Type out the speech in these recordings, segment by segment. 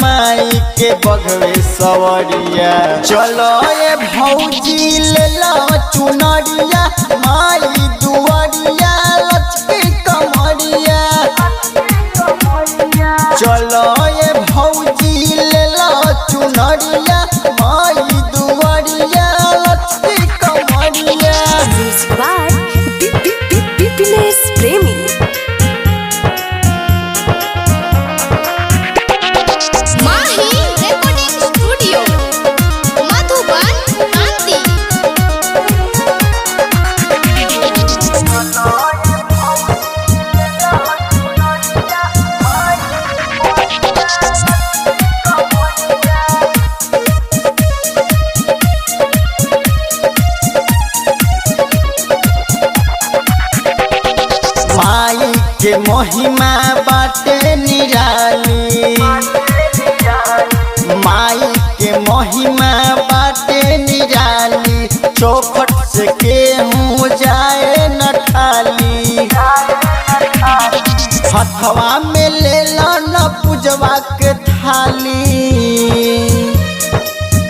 माई के बघवे सवरिया। चलो ये भौजी ले लो चुनरिया माई दुआरिया लचके कमरिया। चलो ये भौजी ले लो चुनरिया माई दुआरिया लचके कमरिया। प्रेमी माई के महिमा बाटे निराली। माई के महिमा बाटे निराली। चौखट से केहूँ जाए न खाली। हथवा में ले लो न पूजवा के थाली।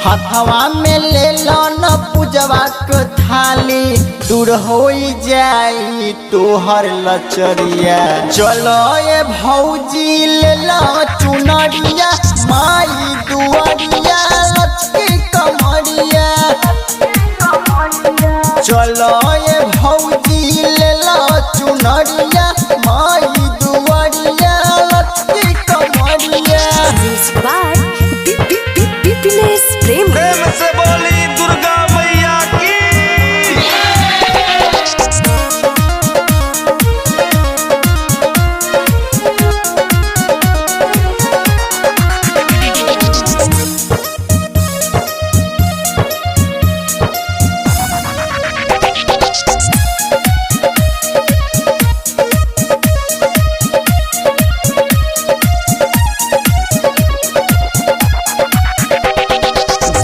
हथवा में ले लो न पूजवा के थाली। दूर हो जाई तोहर लचरिया। चलो ये भौजी ले लो चुनरिया माई दुआरिया लचके कमरिया। चलो ये भौजी ले लो चुनरिया माई दुआरिया लचके कमरिया। प्रेम से बोली दुर्गा मैया की।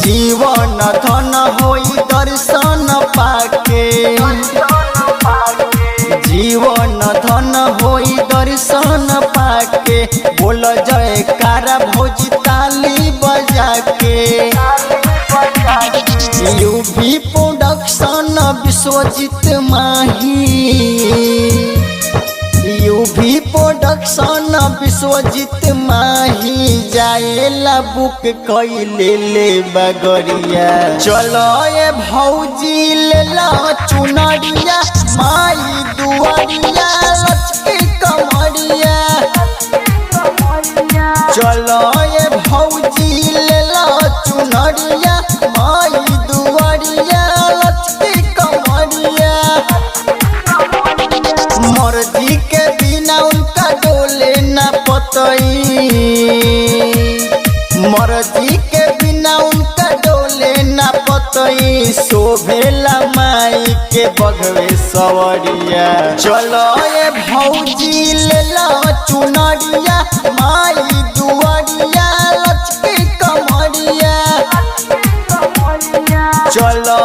जीवन धन होई दर्शन पाके। जीवन धन होई दर्शन पाके। बोल जयकारा भौजी ताली बजा के। यूवी प्रोडक्शन विश्वजीत माही। यूवी प्रोडक्शन विश्वजीत माही जाएला बुक कैले ले बगरिया। चलो ये भौजी ले लो चुनरिया माई दुआरिया लचके कमरिया। चलो ये भौजी ले लो चुनरिया माई दुआरिया लचके कमरिया। मर्जी के बिना उनका डोले न पतई। मर्जी के बिना उनका डोले न पतई। शोभेला माई के बघवे सवरिया। चलो ये भौजी ले लो चुनरिया माई दुआरिया लचके कमरिया। चलो